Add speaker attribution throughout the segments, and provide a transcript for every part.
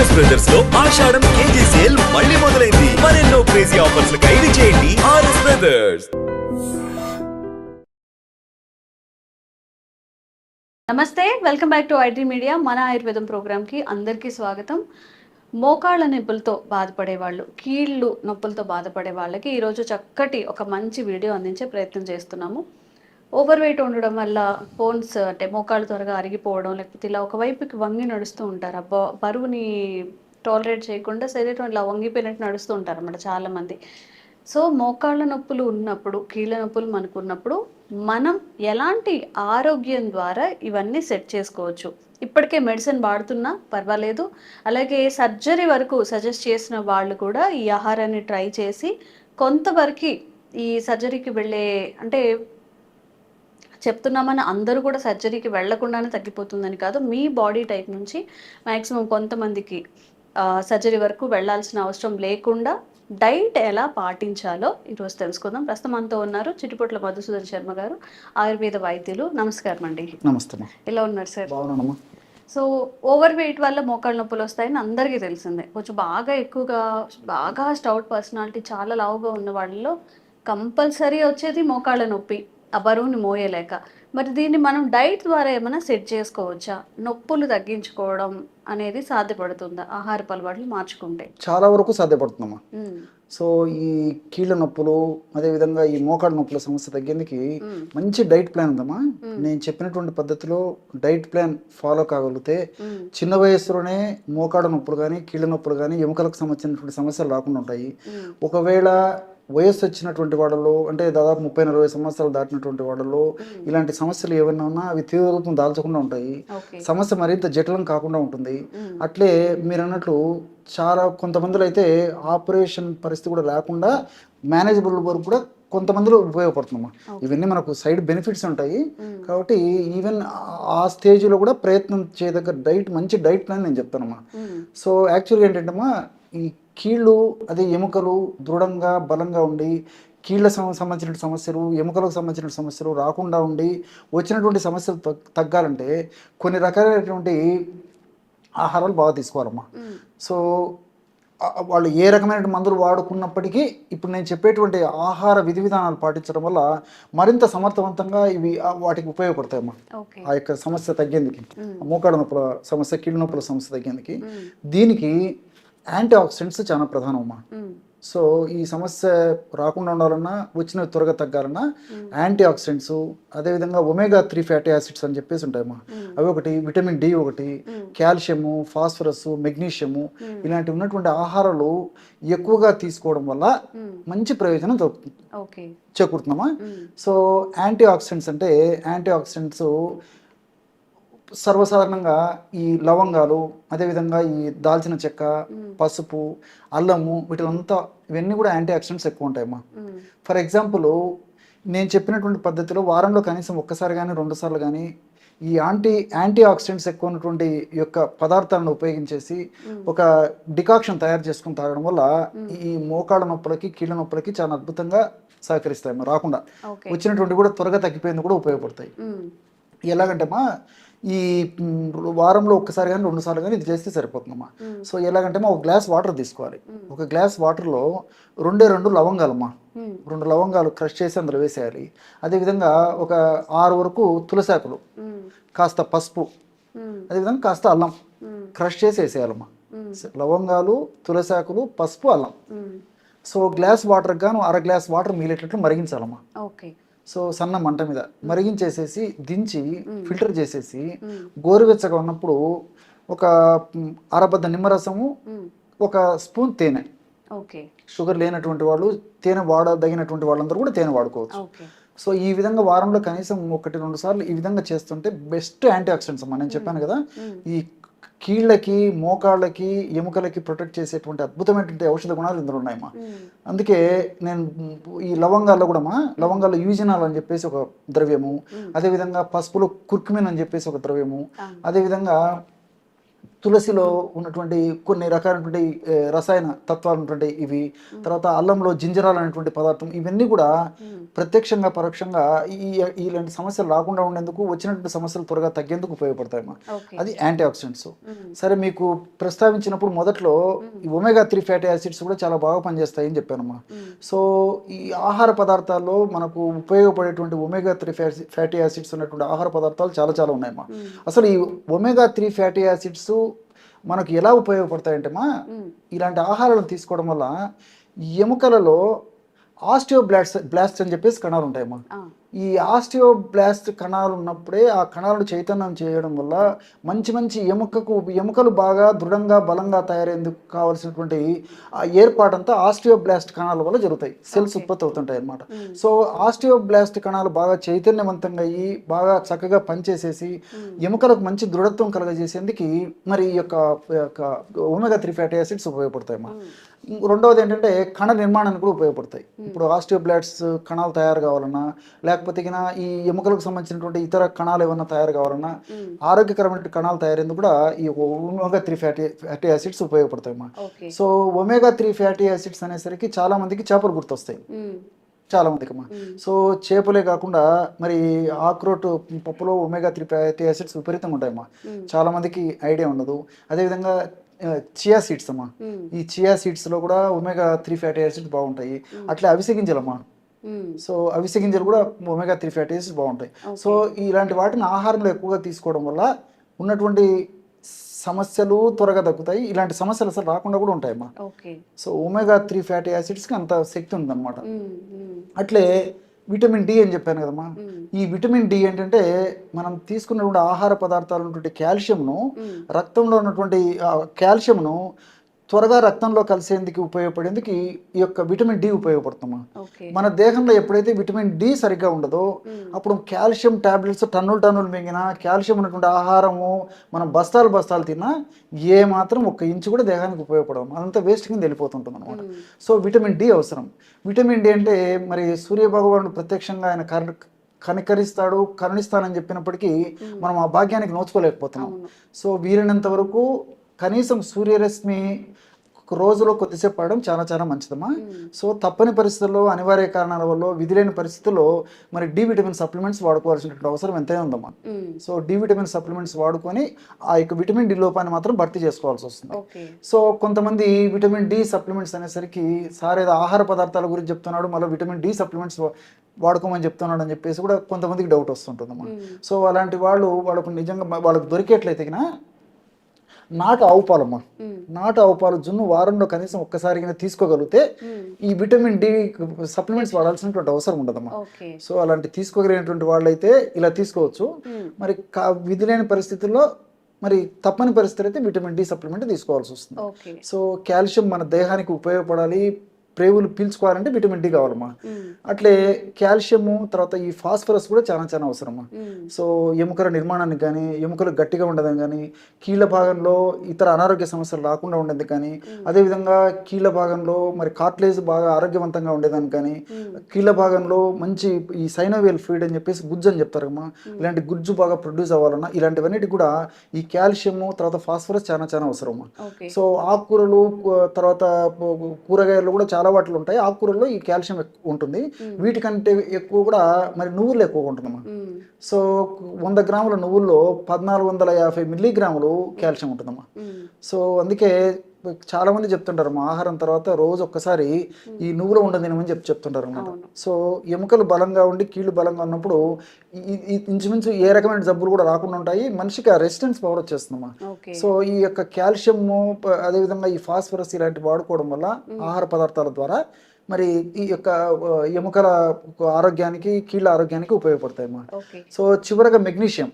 Speaker 1: RS brothers లో ఆషాఢం KG sale మళ్ళీ మొదలైంది. మరెన్నో క్రేజీ ఆఫర్స్ ఖైదు చేయండి ఆర్ఎస్ బ్రదర్స్.
Speaker 2: నమస్తే, welcome back to IT media. మన ఆయుర్వేదం ప్రోగ్రామ్కి అందరికీ స్వాగతం. మోకాళ్ళ నొప్పులతో బాధపడే వాళ్ళు, కీళ్ళు నొప్పులతో బాధపడే వాళ్ళకి ఈరోజు చక్కటి ఒక మంచి వీడియో అందించే ప్రయత్నం చేస్తున్నాము. ఓవర్ వెయిట్ ఉండడం వల్ల బోన్స్ అంటే మోకాళ్ళు త్వరగా అరిగిపోవడం, లేకపోతే ఇలా ఒకవైపుకి వంగి నడుస్తూ ఉంటారు. బరువుని టాలరేట్ చేయకుండా శరీరం ఇలా వంగిపోయినట్టు నడుస్తూ ఉంటారు అన్నమాట చాలామంది. సో మోకాళ్ళ నొప్పులు ఉన్నప్పుడు, కీళ్ళ నొప్పులు మనకు ఉన్నప్పుడు మనం ఎలాంటి ఆరోగ్యం ద్వారా ఇవన్నీ సెట్ చేసుకోవచ్చు? ఇప్పటికే మెడిసిన్ వాడుతున్నా పర్వాలేదు, అలాగే సర్జరీ వరకు సజెస్ట్ చేసిన వాళ్ళు కూడా ఈ ఆహారాన్ని ట్రై చేసి కొంతవరకు ఈ సర్జరీకి వెళ్ళే అంటే చెప్తున్నామని అందరూ కూడా సర్జరీకి వెళ్లకుండానే తగ్గిపోతుందని కాదు. మీ బాడీ టైప్ నుంచి మ్యాక్సిమం కొంతమందికి సర్జరీ వరకు వెళ్లాల్సిన అవసరం లేకుండా డైట్ ఎలా పాటించాలో ఈరోజు తెలుసుకుందాం. ప్రస్తుతం మనతో ఉన్నారు చిటిపొట్ల మధుసూదన్ శర్మ గారు, ఆయుర్వేద వైద్యులు. నమస్కారం అండి.
Speaker 3: నమస్తే.
Speaker 2: ఎలా ఉన్నారు సార్?
Speaker 3: బాగున్నానమ్మా.
Speaker 2: సో ఓవర్ వెయిట్ వల్ల మోకాళ్ళ నొప్పులు వస్తాయని అందరికీ తెలిసిందే. కొంచెం బాగా ఎక్కువగా బాగా స్టౌట్ పర్సనాలిటీ, చాలా లావుగా ఉన్న వాళ్ళలో కంపల్సరీ వచ్చేది మోకాళ్ళ నొప్పి, ఆ బరువుని మోయలేక. మరి దీన్ని మనం డైట్ ద్వారా ఏమైనా సెట్ చేసుకోవచ్చా? నొప్పులు తగ్గించుకోవడం అనేది సాధ్యపడుతుందా ఆహారపు అలవాట్లు మార్చుకుంటే?
Speaker 3: చాలా వరకు సాధ్యపడుతుందమ్మా. సో ఈ కీళ్ళ నొప్పులు, అదేవిధంగా ఈ మోకాళ్ళ నొప్పుల సమస్య తగ్గేందుకు మంచి డైట్ ప్లాన్ ఉందమ్మా. నేను చెప్పినటువంటి పద్ధతిలో డైట్ ప్లాన్ ఫాలో కాగలిగితే చిన్న వయసులోనే మోకాళ్ళ నొప్పులు కానీ, కీళ్ళ నొప్పులు కానీ, ఎముకలకు సంబంధించినటువంటి సమస్యలు రాకుండా ఉంటాయి. ఒకవేళ వయస్సు వచ్చినటువంటి వాళ్ళలో, అంటే దాదాపు 30-40 సంవత్సరాలు దాటినటువంటి వాళ్ళలో ఇలాంటి సమస్యలు ఏమైనా ఉన్నా అవి తీవ్రరూపం దాల్చకుండా ఉంటాయి. సమస్య మరింత జటిలం కాకుండా ఉంటుంది. అట్లే మీరు అన్నట్లు చాలా కొంతమందిలో అయితే ఆపరేషన్ పరిస్థితి కూడా లేకుండా మేనేజబుల్ వరకు కూడా కొంతమందిలో ఉపయోగపడుతుందమ్మా. ఇవన్నీ మనకు సైడ్ బెనిఫిట్స్ ఉంటాయి. కాబట్టి ఈవెన్ ఆ స్టేజ్లో కూడా ప్రయత్నం చేయదగ్గ డైట్, మంచి డైట్ ప్లాన్ నేను చెప్తానమ్మా. సో యాక్చువల్గా ఏంటంటమ్మా, ఈ కీళ్ళు అదే ఎముకలు దృఢంగా బలంగా ఉండి, కీళ్ళ సంబంధించిన సమస్యలు, ఎముకలకు సంబంధించిన సమస్యలు రాకుండా ఉండి, వచ్చినటువంటి సమస్యలు తగ్గాలంటే కొన్ని రకాలైనటువంటి ఆహారాలు బాగా తీసుకోవాలమ్మా. సో వాళ్ళు ఏ రకమైన మందులు వాడుకున్నప్పటికీ ఇప్పుడు నేను చెప్పేటువంటి ఆహార విధి విధానాలు పాటించడం వల్ల మరింత సమర్థవంతంగా ఇవి వాటికి ఉపయోగపడతాయమ్మా. ఆ యొక్క సమస్య తగ్గేందుకు, మోకాళ్ళ నొప్పుల సమస్య, కీళ్ళ నొప్పుల సమస్య తగ్గేందుకు దీనికి యాంటీ ఆక్సిడెంట్స్ చాలా ప్రధానమ్మా. సో ఈ సమస్య రాకుండా ఉండాలన్నా, వచ్చినవి త్వరగా తగ్గాలన్నా యాంటీ ఆక్సిడెంట్స్, అదేవిధంగా ఒమేగా-3 ఫ్యాటీ యాసిడ్స్ అని చెప్పేసి ఉంటాయమ్మా. అవి ఒకటి, విటమిన్ డి ఒకటి, కాల్షియము, ఫాస్ఫరస్, మెగ్నీషియము, ఇలాంటివి ఉన్నటువంటి ఆహారాలు ఎక్కువగా తీసుకోవడం వల్ల మంచి ప్రయోజనం చేకూరుతుందమ్మా. సో యాంటీ ఆక్సిడెంట్స్ అంటే, యాంటీ ఆక్సిడెంట్స్ సర్వసాధారణంగా ఈ లవంగాలు, అదేవిధంగా ఈ దాల్చిన చెక్క, పసుపు, అల్లము, వీటిలంతా ఇవన్నీ కూడా యాంటీ ఆక్సిడెంట్స్ ఎక్కువ ఉంటాయమ్మా. ఫర్ ఎగ్జాంపుల్, నేను చెప్పినటువంటి పద్ధతిలో వారంలో కనీసం ఒక్కసారి కానీ 2 సార్లు కానీ ఈ యాంటీ ఆక్సిడెంట్స్ ఎక్కువ ఉన్నటువంటి యొక్క పదార్థాలను ఉపయోగించేసి ఒక డికాక్షన్ తయారు చేసుకుని తాగడం వల్ల ఈ మోకాళ్ళ నొప్పులకి, కీళ్ళ నొప్పులకి చాలా అద్భుతంగా సహకరిస్తాయమ్మా. రాకుండా వచ్చినటువంటి కూడా త్వరగా తగ్గిపోయేందుకు కూడా ఉపయోగపడతాయి. ఎలాగంటేమా, ఈ వారంలో ఒక్కసారి కానీ 2 సార్లు కానీ ఇది చేస్తే సరిపోతుందమ్మా. సో ఎలాగంటే ఒక గ్లాస్ వాటర్ తీసుకోవాలి. ఒక గ్లాస్ వాటర్లో 2 లవంగాలమ్మా, 2 లవంగాలు క్రష్ చేసి అందులో వేసేయాలి. అదేవిధంగా ఒక 6 వరకు తులసాకులు, కాస్త పసుపు, అదేవిధంగా కాస్త అల్లం క్రష్ చేసి వేసేయాలమ్మా. లవంగాలు, తులసాకులు, పసుపు, అల్లం. సో గ్లాస్ వాటర్ గాను 1/2 గ్లాస్ వాటర్ మిగిలేటట్లు మరిగించాలమ్మా. సో సన్న మంట మీద మరిగించేసేసి దించి ఫిల్టర్ చేసేసి గోరువెచ్చగా ఉన్నప్పుడు ఒక అరబద్ద నిమ్మరసము, 1 స్పూన్ తేనె. షుగర్ లేనటువంటి వాళ్ళు, తేనె వాడదగినటువంటి వాళ్ళందరూ కూడా తేనె వాడుకోవచ్చు. సో ఈ విధంగా వారంలో కనీసం 1-2 సార్లు ఈ విధంగా చేస్తుంటే బెస్ట్ యాంటీ ఆక్సిడెంట్స్ అమ్మా. నేను చెప్పాను కదా, ఈ కీళ్ళకి, మోకాళ్ళకి, ఎముకలకి ప్రొటెక్ట్ చేసేటువంటి అద్భుతమైనటువంటి ఔషధ గుణాలు ఇందులో ఉన్నాయమ్మా. అందుకే నేను ఈ లవంగాల్లో కూడా లవంగాల్లో యూజినాల్ అని చెప్పేసి ఒక ద్రవ్యము, అదేవిధంగా పసుపులో కుర్కుమిన్ అని చెప్పేసి ఒక ద్రవ్యము, అదేవిధంగా తులసిలో ఉన్నటువంటి కొన్ని రకాలైనటువంటి రసాయన తత్వాలు ఉన్నటువంటి ఇవి, తర్వాత అల్లంలో జింజరాల్ అనేటువంటి పదార్థం, ఇవన్నీ కూడా ప్రత్యక్షంగా పరోక్షంగా ఇలాంటి సమస్యలు రాకుండా ఉండేందుకు, వచ్చినటువంటి సమస్యలు త్వరగా తగ్గేందుకు ఉపయోగపడతాయమ్మా. అది యాంటీ ఆక్సిడెంట్స్. సరే, మీకు ప్రస్తావించినప్పుడు మొదట్లో ఈ ఒమేగా-3 ఫ్యాటీ యాసిడ్స్ కూడా చాలా బాగా పనిచేస్తాయని చెప్పానమ్మా. సో ఈ ఆహార పదార్థాల్లో మనకు ఉపయోగపడేటువంటి ఒమేగా-3 ఫ్యాటీ యాసిడ్స్ ఉన్నటువంటి ఆహార పదార్థాలు చాలా చాలా ఉన్నాయమ్మా. అసలు ఈ ఒమేగా-3 ఫ్యాటీ యాసిడ్స్ మనకు ఎలా ఉపయోగపడతాయంటేమా, ఇలాంటి ఆహారాలను తీసుకోవడం వల్ల ఎముకలలో బ్లాస్ట్ అని చెప్పేసి కణాలు ఉంటాయమ్మా. ఈ ఆస్టియోబ్లాస్ట్ కణాలు ఉన్నప్పుడే ఆ కణాలను చైతన్యం చేయడం వల్ల మంచి ఎముకలు బాగా దృఢంగా బలంగా తయారేందుకు కావాల్సినటువంటి ఆ ఏర్పాటంతా ఆస్టియోబ్లాస్ట్ కణాల వల్ల జరుగుతాయి. సెల్స్ ఉత్పత్తి అవుతుంటాయి అన్నమాట. సో ఆస్టియోబ్లాస్ట్ కణాలు బాగా చైతన్యవంతంగా అయ్యి బాగా చక్కగా పనిచేసేసి ఎముకలకు మంచి దృఢత్వం కలగజేసేందుకు మరి ఈ యొక్క ఒమేగా-3 ఫ్యాటీ యాసిడ్స్ ఉపయోగపడతాయమ్మా. రెండవది ఏంటంటే కణ నిర్మాణానికి కూడా ఉపయోగపడతాయి. ఇప్పుడు ఆస్టియోబ్లాస్ట్స్ కణాలు తయారు కావాలన్నా, లేకపోతే ఈ ఎముకలకు సంబంధించినటువంటి ఇతర కణాలు ఏమన్నా తయారు కావాలన్నా, ఆరోగ్యకరమైన కణాలు తయారేందుకు కూడా ఈ ఒమేగా-3 fatty acids ఉపయోగపడతాయమ్మా. So ఒమేగా-3 fatty acids అనేసరికి చాలా మందికి చేపలు గుర్తొస్తాయి, చాలా మందికి అమ్మా. సో చేపలే కాకుండా మరి ఆక్రోట్ పప్పులో ఒమేగా-3 ఫ్యాటీ యాసిడ్స్ విపరీతంగా ఉంటాయమ్మా. చాలా మందికి ఐడియా ఉండదు. అదేవిధంగా చియా సీడ్స్ అమ్మా, ఈ చియా సీడ్స్ లో కూడా ఒమేగా-3 ఫ్యాటీ యాసిడ్స్ బాగుంటాయి. అట్లా అవిసె గింజలమ్మా, సో అవిసె గింజలు కూడా ఒమేగా-3 ఫ్యాటీ యాసిడ్స్ బాగుంటాయి. సో ఇలాంటి వాటిని ఆహారంలో ఎక్కువగా తీసుకోవడం వల్ల ఉన్నటువంటి సమస్యలు త్వరగా తగ్గుతాయి. ఇలాంటి సమస్యలు అసలు రాకుండా కూడా ఉంటాయమ్మా. సో ఒమేగా-3 ఫ్యాటీ యాసిడ్స్కి అంత శక్తి ఉందన్నమాట. అట్లే విటమిన్ డి అని చెప్పాను కదమ్మా. ఈ విటమిన్ డి ఏంటంటే మనం తీసుకున్నటువంటి ఆహార పదార్థాలు ఉన్నటువంటి కాల్షియంను, రక్తంలో ఉన్నటువంటి కాల్షియంను త్వరగా రక్తంలో కలిసేందుకు ఉపయోగపడేందుకు ఈ యొక్క విటమిన్ డి ఉపయోగపడుతుందమ్మా. మన దేహంలో ఎప్పుడైతే విటమిన్ డి సరిగ్గా ఉండదో అప్పుడు కాల్షియం టాబ్లెట్స్ టన్నులు మింగినా, కాల్షియం ఉన్నటువంటి ఆహారము మనం బస్తాలు తిన్నా ఏ మాత్రం 1 ఇంచు కూడా దేహానికి ఉపయోగపడదు, అదంతా వేస్ట్ కింద వెళ్ళిపోతుంటుంది అనమాట. సో విటమిన్ డి అవసరం. విటమిన్ డి అంటే మరి సూర్యభగవానుడు ప్రత్యక్షంగా ఆయన కరుణిస్తానని చెప్పినప్పటికీ మనం ఆ భాగ్యానికి నోచుకోలేకపోతున్నాం. సో వీలైనంత వరకు కనీసం సూర్యరశ్మి రోజులో కొద్దిసేపు పడడం చాలా చాలా మంచిదమ్మా. సో తప్పని పరిస్థితుల్లో, అనివార్య కారణాల వల్ల, విధి లేని పరిస్థితుల్లో మరి డి విటమిన్ సప్లిమెంట్స్ వాడుకోవాల్సినటువంటి అవసరం ఎంతైనా ఉందమ్మా. సో డి విటమిన్ సప్లిమెంట్స్ వాడుకొని ఆ యొక్క విటమిన్ డి లోపాన్ని మాత్రం భర్తీ చేసుకోవాల్సి వస్తుంది. సో కొంతమంది విటమిన్ డి సప్లిమెంట్స్ అనేసరికి సార్ ఏదో ఆహార పదార్థాల గురించి చెప్తున్నాడు, మళ్ళీ విటమిన్ డి సప్లిమెంట్స్ వాడుకోమని చెప్తున్నాడు అని చెప్పేసి కూడా కొంతమందికి డౌట్ వస్తుంటుందమ్మా. సో అలాంటి వాళ్ళకు నిజంగా వాళ్ళకు దొరికేట్లయితే నాటు ఆవు పాలమ్మా. నాటు ఆవు పాలు జున్ను వారంలో కనీసం ఒక్కసారి తీసుకోగలిగితే ఈ విటమిన్ డి సప్లిమెంట్స్ వాడాల్సినటువంటి అవసరం ఉండదమ్మా. సో అలాంటి తీసుకోగలిగినటువంటి వాళ్ళైతే ఇలా తీసుకోవచ్చు. మరి విధి లేని పరిస్థితుల్లో, మరి తప్పని పరిస్థితులు అయితే విటమిన్ డి సప్లిమెంట్ తీసుకోవాల్సి వస్తుంది. సో కాల్షియం మన దేహానికి ఉపయోగపడాలి, ప్రేవులు పీల్చుకోవాలంటే విటమిన్ డి కావాలమ్మా. అట్లే కాల్షియము, తర్వాత ఈ ఫాస్ఫరస్ కూడా చాలా చాలా అవసరమ్మా. సో ఎముకల నిర్మాణానికి కానీ, ఎముకలు గట్టిగా ఉండదని కానీ, కీళ్ళ భాగంలో ఇతర అనారోగ్య సమస్యలు రాకుండా ఉండేది కానీ, అదేవిధంగా కీళ్ళ భాగంలో మరి కార్ట్లేజ్ బాగా ఆరోగ్యవంతంగా ఉండేదానికి కానీ, కీళ్ళ భాగంలో మంచి ఈ సైనోవియల్ ఫ్లూయిడ్ అని చెప్పేసి గుజ్జు అని చెప్తారమ్మా, ఇలాంటి గుజ్జు బాగా ప్రొడ్యూస్ అవ్వాలన్నా ఇలాంటివన్నిటికి కూడా ఈ కాల్షియము తర్వాత ఫాస్ఫరస్ చాలా చాలా అవసరమ్మా. సో ఆకుకూరలు తర్వాత కూరగాయలు కూడా చాలా వాటిలో ఉంటాయి. ఆకుకూరల్లో ఈ కాల్షియం ఉంటుంది. వీటికంటే ఎక్కువ కూడా మరి నువ్వులు ఎక్కువగా ఉంటుందమ్మా. సో 100 గ్రాముల నువ్వుల్లో 1450 మిల్లీగ్రాములు కాల్షియం ఉంటుందమ్మా. సో అందుకే చాలా మంది చెప్తుంటారు మా ఆహారం తర్వాత రోజు ఒక్కసారి ఈ నువ్వుల ఉండ తినమని చెప్తుంటారు అన్నమాట. సో ఎముకలు బలంగా ఉండి కీళ్ళు బలంగా ఉన్నప్పుడు ఇంచుమించు ఏ రకమైన జబ్బులు కూడా రాకుండా ఉంటాయి, మనిషికి ఆ రెసిస్టెన్స్ పవర్ వచ్చేస్తుందమ్మా. సో ఈ యొక్క కాల్షియము, అదేవిధంగా ఈ ఫాస్ఫరస్ ఇలాంటివి వాడుకోవడం వల్ల ఆహార పదార్థాల ద్వారా మరి ఈ యొక్క ఎముకల ఆరోగ్యానికి, కీళ్ళ ఆరోగ్యానికి ఉపయోగపడతాయమ్మా. సో చివరగా మెగ్నీషియం.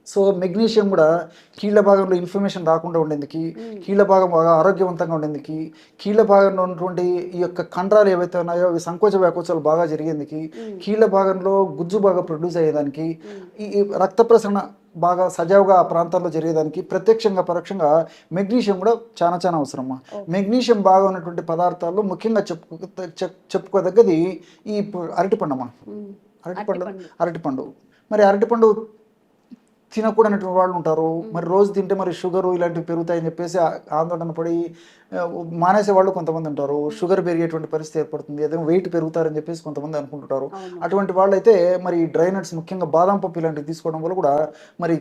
Speaker 3: సో మెగ్నీషియం కూడా కీళ్ళ భాగంలో ఇన్ఫ్లమేషన్ రాకుండా ఉండేందుకు, కీళ్ళ భాగం బాగా ఆరోగ్యవంతంగా ఉండేందుకు, కీళ్ళ భాగంలో ఉన్నటువంటి ఈ యొక్క కండరాలు ఏవైతే ఉన్నాయో అవి సంకోచ వ్యాకోచాలు బాగా జరిగేందుకు, కీళ్ళ భాగంలో గుజ్జు బాగా ప్రొడ్యూస్ అయ్యేదానికి, ఈ రక్త ప్రసరణ బాగా సజావుగా ఆ ప్రాంతాల్లో జరిగేదానికి ప్రత్యక్షంగా పరోక్షంగా మెగ్నీషియం కూడా చాలా చాలా అవసరమ్మా. మెగ్నీషియం బాగా ఉన్నటువంటి పదార్థాల్లో ముఖ్యంగా చెప్పుకోదగ్గది ఈ అరటిపండు అమ్మా. అరటిపండు మరి అరటిపండు తినకూడనటువంటి వాళ్ళు ఉంటారు. మరి రోజు తింటే మరి షుగరు ఇలాంటివి పెరుగుతాయని చెప్పేసి ఆందోళన పడి మానేసే వాళ్ళు కొంతమంది ఉంటారు. షుగర్ పెరిగేటువంటి పరిస్థితి ఏర్పడుతుంది, అదే వెయిట్ పెరుగుతారని చెప్పేసి కొంతమంది అనుకుంటుంటారు. అటువంటి వాళ్ళైతే మరి డ్రై నట్స్, ముఖ్యంగా బాదం పప్పు ఇలాంటివి తీసుకోవడం వల్ల కూడా మరి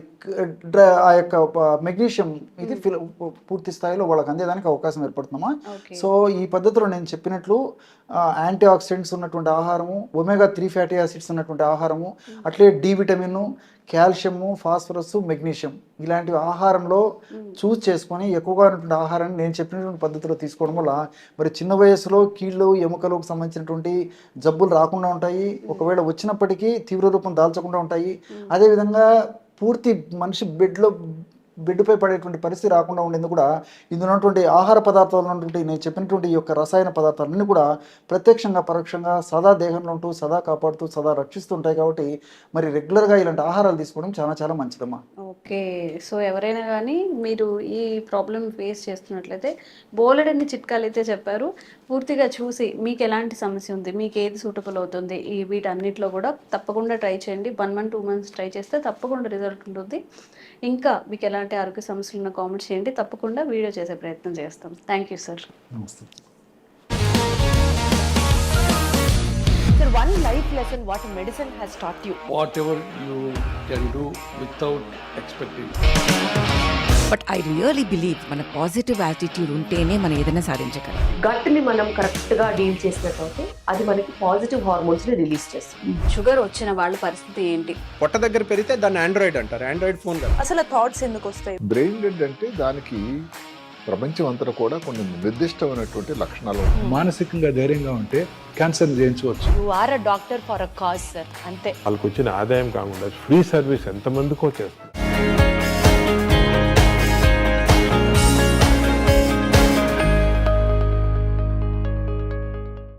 Speaker 3: ఆ యొక్క మెగ్నీషియం ఇది పూర్తి స్థాయిలో వాళ్ళకి అందేదానికి అవకాశం ఏర్పడుతుందమ్మా. సో ఈ పద్ధతిలో నేను చెప్పినట్లు యాంటీ ఆక్సిడెంట్స్ ఉన్నటువంటి ఆహారము, ఒమేగా 3 ఫ్యాటీ యాసిడ్స్ ఉన్నటువంటి ఆహారము, అట్లే D vitamin, calcium, phosphorus, magnesium ఇలాంటివి ఆహారంలో చూస్ చేసుకొని ఎక్కువగా ఉన్నటువంటి ఆహారాన్ని నేను చెప్పినటువంటి పద్ధతిలో తీసుకోవడం వల్ల మరి చిన్న వయసులో కీళ్ళు ఎముకలకు సంబంధించినటువంటి జబ్బులు రాకుండా ఉంటాయి. ఒకవేళ వచ్చినప్పటికీ తీవ్ర రూపం దాల్చకుండా ఉంటాయి. అదేవిధంగా పూర్తి మనిషి బెడ్పై పడేటువంటి పరిస్థితి రాకుండా ఉండేందుకు కూడా ఇందులో ఉన్నటువంటి ఆహార పదార్థాలు ఉన్నటువంటి నేను చెప్పినటువంటి ఈ యొక్క రసాయన పదార్థాలన్నీ కూడా ప్రత్యక్షంగా పరోక్షంగా సదా దేహంలో ఉంటూ సదా కాపాడుతూ సదా రక్షిస్తుంటాయి. కాబట్టి మరి రెగ్యులర్గా ఇలాంటి ఆహారాలు తీసుకోవడం చాలా చాలా మంచిదమ్మా.
Speaker 2: ఓకే, సో ఎవరైనా కానీ మీరు ఈ ప్రాబ్లం ఫేస్ చేస్తున్నట్లయితే బోలెడన్ని చిట్కాలు అయితే చెప్పారు. పూర్తిగా చూసి మీకు ఎలాంటి సమస్య ఉంది, మీకు ఏది సూటబుల్ అవుతుంది, ఈ వీటన్నిటిలో కూడా తప్పకుండా ట్రై చేయండి. 1 month 2 months ట్రై చేస్తే తప్పకుండా రిజల్ట్ ఉంటుంది. ఇంకా మీకు ఎలాంటి ఆరోగ్య సమస్యలు ఉన్న కామెంట్ చేయండి, తప్పకుండా వీడియో చేసే ప్రయత్నం చేస్తాం. Thank you sir.
Speaker 3: నమస్తే.
Speaker 4: Sir, one life lesson what medicine has taught you.
Speaker 5: Whatever you can do without expecting.
Speaker 6: But I really believe మన పాజిటివ్ యాటిట్యూడ్ ఉంటేనే మనం ఏదైనా సాధించగలం.
Speaker 4: గట్ని మనం కరెక్ట్గా డీల్ చేసినట్లయితే అది మనకి పాజిటివ్ హార్మోన్స్ని రిలీజ్ చేస్తుంది.
Speaker 2: షుగర్ వచ్చిన వాళ్ళ పరిస్థితి ఏంటి?
Speaker 5: పొట్ట దగ్గర పెరిగితే దాన్ని ఆండ్రాయిడ్ అంటారు, ఆండ్రాయిడ్ ఫోన్ కదా.
Speaker 4: అసలు థాట్స్ ఎందుకు వస్తాయి?
Speaker 7: బ్రెయిన్ డెడ్ అంటే దానికి ప్రపంచం అంతా కూడా కొన్ని నిర్దిష్టమైనటువంటి లక్షణాలు ఉంటాయి.
Speaker 8: మానసికంగా ధైర్యంగా ఉంటే క్యాన్సర్ జయించవచ్చు.
Speaker 4: You are a doctor for a cause sir, అంతే.
Speaker 9: వాళ్ళకి వచ్చిన ఆదాయం కాకుండా ఫ్రీ సర్వీస్ ఎంతమందికో చేస్తుంది.